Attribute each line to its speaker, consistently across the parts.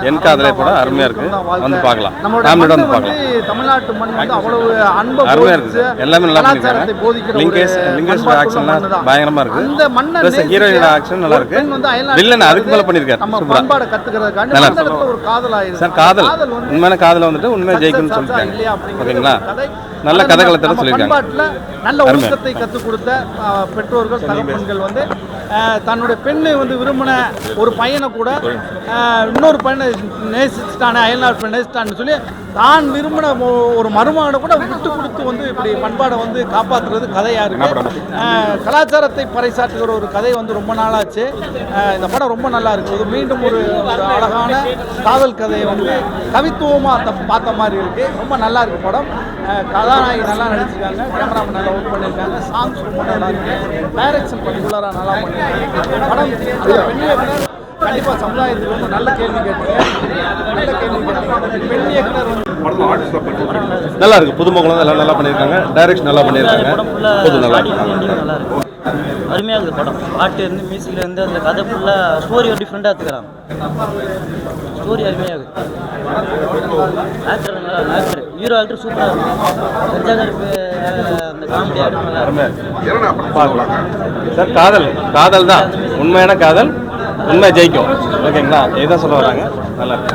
Speaker 1: என் காதலை கூட அருமையா இருக்கு. வந்து பார்க்கலாம். ஃபேமிலியோட வந்து பார்க்கலாம்.
Speaker 2: தமிழ்நாட்டு மண் வந்து அவ்வளவு அன்பா
Speaker 1: அருமையா இருக்கு. எல்லாமே நல்லா பண்ணிருக்காங்க. லிங்கேஷ் ஆக்ஷன்லாம் பயங்கரமா இருக்கு.
Speaker 2: அந்த மண்ணை
Speaker 1: ஹீரோயினோட ஆக்ஷன் நல்லா இருக்கு. வில்லன் அதுக்கு மேல பண்ணிருக்காரு.
Speaker 2: நம்ம பண்பாட கத்துக்கிறதுக்காக அந்த இடத்துல ஒரு காதல் ஆயிருக்கு.
Speaker 1: சார் காதல் உண்மையான காதல வந்துட்டு உண்மையா ஜெயிக்கும்னு சொல்லிட்டாங்க. ஓகேங்களா? நல்ல கதைகளத்தை சொல்லிருக்காங்க.
Speaker 2: பண்பாட்டுல நல்ல ஒழுக்கத்தை கற்றுக் கொடுத்த பெற்றோர்கள் தகப்பன்கள் வந்து தன்னுடைய பெண்ணை வந்து விரும்பின ஒரு பையனை கூட இன்னொரு பையனை நேசிச்சுட்டானே அயல்நாட்டு பெண் நேசிட்டான்னு சொல்லி தான் விரும்பின ஒரு மருமகனை கூட விட்டு கொடுத்து வந்து இப்படி பண்பாடை வந்து காப்பாற்றுறது கதையாக இருக்கு. கலாச்சாரத்தை பறைசாற்றுகிற ஒரு கதை வந்து ரொம்ப நாளாச்சு. இந்த படம் ரொம்ப நல்லா இருக்குது. மீண்டும் ஒரு அழகான காதல் கதையை வந்து கவித்துவமாக பார்த்த மாதிரி இருக்குது. ரொம்ப நல்லா இருக்குது படம். கதாநாயகி நல்லா நடிச்சிருக்காங்க. கேமராமேன் நல்லா ஒர்க் பண்ணியிருக்காங்க. சாங்ஸ் ரொம்ப நல்லா இருக்குது. டைரக்ஷன் பர்டிகுலராக நல்லா பண்ணியிருக்காங்க. படம் பெண் கண்டிப்பாக சமுதாயத்துக்கு வந்து நல்ல கேள்வி கேட்டீங்க. பெண் இயக்குனர் வந்து
Speaker 1: நல்லா இருக்கு. புதுமுகம் எல்லாம் நல்லா பண்ணியிருக்காங்க. டைரக்ஷன் நல்லா பண்ணியிருக்காங்க. புது நல்லா இருக்கு.
Speaker 3: அருமையாக இருக்குது படம். பாட்டு இருந்து மியூசிக்கில் இருந்து அந்த கதை ஃபுல்லாக ஸ்டோரி ஒரு டிஃப்ரெண்ட்டாக எடுத்துக்கிறாங்க. ஸ்டோரி அருமையாக இருக்குது. ஆக்டர் நல்லா ஆக்டர் ஹீரோ ஆக்டர் சூப்பராக இருக்குது. அந்த காமெடி ஆக்டர் நல்லா
Speaker 1: பார்க்கலாம் சார். காதல் தான் உண்மையான காதல். உண்மை ஜெயிக்கும். ஓகேங்களா? இதுதான் சொல்ல வராங்க. நல்லா இருக்கு.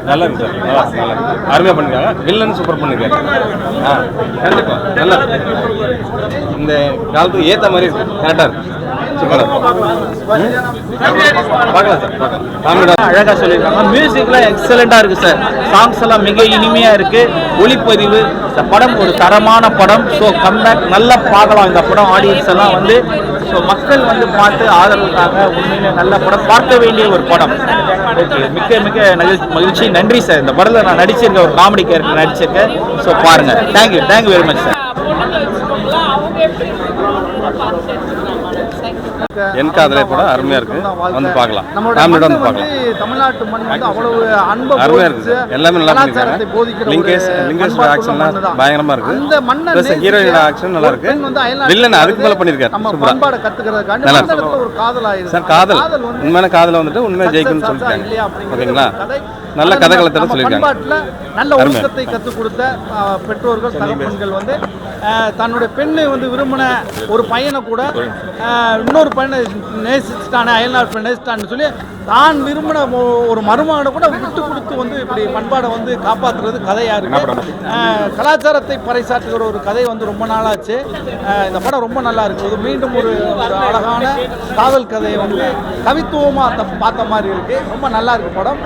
Speaker 1: நல்லா இருக்கு சார். நல்லா இருக்கு. அருமையாக பண்ணிருக்காங்க. வில்லன் சூப்பர் பண்ணிருக்காரு. கண்டிப்பா நல்லா இருக்கு. இந்த காலத்துக்கு ஏற்ற மாதிரி இருக்கு. கரெக்டாக இருக்கு.
Speaker 4: அழகா சொல்லியிருக்காங்க. மியூசிக்லாம் எக்ஸலண்டா இருக்கு சார். சாங்ஸ் எல்லாம் மிக இனிமையா இருக்கு. ஒளிப்பதிவு இந்த படம் ஒரு தரமான படம். ஸோ கம்பேக் நல்லா பார்க்கலாம். இந்த படம் ஆடியன்ஸ் எல்லாம் வந்து ஸோ மக்கள் வந்து பார்த்து ஆதரவுக்காக உண்மையிலே நல்ல படம், பார்க்க வேண்டிய ஒரு படம். ஓகே, மிக்க மிக்க மகிழ்ச்சி. நன்றி சார். இந்த படத்தில் நான் நடிச்சிருக்கேன், ஒரு காமெடி கேரக்டர் நடிச்சிருக்கேன். ஸோ பாருங்க. Thank you very much sir.
Speaker 1: என் காதலை கூட அருமையா இருக்கு. வந்து பார்க்கலாம். ஃபேமிலியோட வந்து பார்க்கலாம்.
Speaker 2: தமிழ்நாட்டு மண் வந்து அவ்வளவு அன்பா
Speaker 1: அருமையா இருக்கு. எல்லாமே நல்லா பண்ணிருக்காங்க. லிங்கேஷ் ஆக்ஷன்லாம் பயங்கரமா இருக்கு.
Speaker 2: அந்த மண்ணை
Speaker 1: ஹீரோயினோட ஆக்ஷன் நல்லா இருக்கு. வில்லன் அதுக்கு மேல பண்ணிருக்காரு.
Speaker 2: நம்ம பண்பாட கத்துக்கிறதுக்காக அந்த இடத்துல ஒரு காதல் ஆயிருக்கு.
Speaker 1: சார் காதல் உண்மையான காதல வந்துட்டு உண்மையா ஜெயிக்கும்னு சொல்லிட்டாங்க. ஓகேங்களா? நல்ல கதைகளத்தை சொல்லிருக்காங்க.
Speaker 2: பண்பாட்டுல நல்ல ஒழுக்கத்தை கற்றுக் கொடுத்த பெற்றோர்கள் தகப்பன்கள் வந்து தன்னுடைய பெண்ணை வந்து விரும்பின ஒரு பையனை கூட இன்னொரு பையனை நேசிச்சுட்டானே அயல்நாட்டு பெண் நேசிட்டான்னு சொல்லி தான் விரும்பின ஒரு மருமகனை கூட விட்டு கொடுத்து வந்து இப்படி பண்பாடை வந்து காப்பாற்றுறது கதையாக இருக்கு. கலாச்சாரத்தை பறைசாற்றுகிற ஒரு கதை வந்து ரொம்ப நாளாச்சு. இந்த படம் ரொம்ப நல்லா இருக்குது. மீண்டும் ஒரு அழகான காதல் கதையை வந்து கவித்துவமாக பார்த்த மாதிரி இருக்குது. ரொம்ப நல்லா இருக்குது படம்.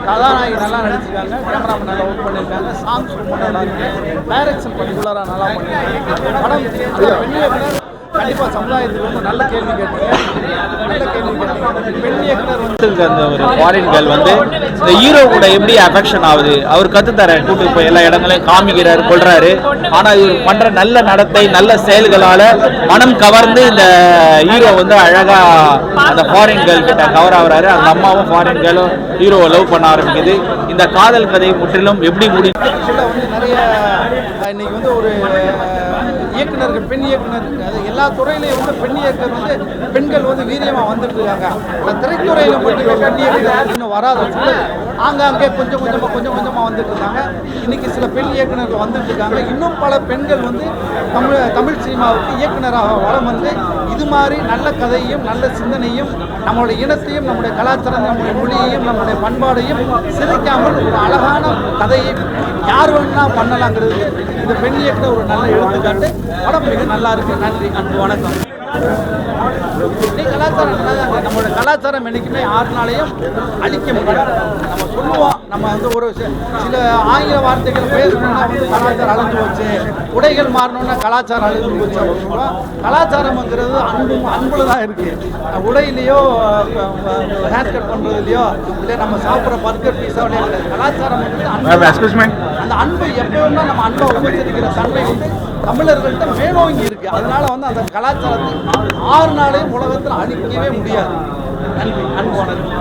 Speaker 2: கதாநாயகி நல்லா நடிச்சிருக்காங்க. கேமராமேன் நல்லா ஒர்க் பண்ணியிருக்காங்க. சாங்ஸ் ரொம்ப நல்லா இருக்குது. டைரக்ஷன் பர்டிகுலராக நல்லா பண்ணியிருக்காங்க. படம் பெண் இயக்குனர் கண்டிப்பாக சமுதாயத்துக்கு வந்து நல்ல கேள்வி கேட்டீங்க. பெண் இயக்குனர் வந்து
Speaker 4: அந்த ஒரு ஃபாரின் கேர்ள் வந்து இந்த ஹீரோ கூட எப்படி அஃபெக்ஷன் ஆகுது, அவர் கற்றுத்தர கூட்டு போய் எல்லா இடங்களையும் காமிக்கிறாரு, கொள்றாரு. ஆனால் இவர் பண்ற நல்ல நடத்தை நல்ல செயல்களால மனம் கவர்ந்து இந்த ஹீரோ வந்து அழகா அந்த ஃபாரின் கேர்ள் கிட்ட கவர் ஆகுறாரு. அந்த அம்மாவும் ஃபாரின் கேர்ளும் ஹீரோவை லவ் பண்ண ஆரம்பிக்குது. இந்த காதல் கதை முற்றிலும் எப்படி முடியும்
Speaker 2: வந்து நிறைய இன்னைக்கு வந்து ஒரு இயக்குனர்கள் பெண் இயக்குனர் எல்லா துறையிலையும் வந்து பெண் இயக்குனர் வந்து பெண்கள் வந்து வீரியமாக வந்துட்டு இருக்காங்க. அந்த திரைத்துறையில் மட்டும் பெண் இயக்குனர் இன்னும் வராத ஆங்காங்கே கொஞ்சம் கொஞ்சமாக வந்துட்டு இருக்காங்க. இன்னைக்கு சில பெண் இயக்குனர்கள் வந்துட்டு இருக்காங்க. இன்னும் பல பெண்கள் வந்து தமிழ் சினிமாவுக்கு இயக்குனராக வளம் வந்து இது மாதிரி நல்ல கதையும் நல்ல சிந்தனையும் நம்மளுடைய இனத்தையும் நம்முடைய கலாச்சாரம் நம்முடைய மொழியையும் நம்முடைய பண்பாடையும் சிதைக்காமல் ஒரு அழகான கதையை யார் வேணும்னா பண்ணலாங்கிறது இந்த பெண் இயக்குனர் ஒரு நல்ல எடுத்துக்காட்டு. படம் மிக நல்லா இருக்கு. நன்றி, அன்பு, வணக்கம். கலாச்சாரம் நல்லாதாங்க. நம்மளோட கலாச்சாரம் என்றைக்குமே யாருனாலையும் அழிக்க முடியாது. நம்ம சொல்லுவோம், நம்ம வந்து ஒரு சில ஆங்கில வார்த்தைகள் பேசணும்னா வந்து கலாச்சாரம் அழிஞ்சு போச்சு, உடைகள் மாறணும்னா கலாச்சாரம் அழிஞ்சு போச்சு அப்படின்னு சொல்லுவோம். கலாச்சாரம்ங்கிறது அன்புல தான் இருக்கு. உடையிலையோ ஹேர் கட் பண்ணுறதுலையோ இல்லை நம்ம சாப்பிட்ற பர்கர் பீஸா கிடையாது. கலாச்சாரம் வந்து அந்த அன்பு எப்போன்னா நம்ம அன்பை உபசரிக்கிற தன்மை வந்து தமிழர்கள்ட்ட மேலோங்கி இருக்கு. அதனால வந்து அந்த கலாச்சாரத்தை 6 நாளையும் உலகத்தில் அழிக்கவே முடியாது. நன்றி, அன்பு, வணக்கம்.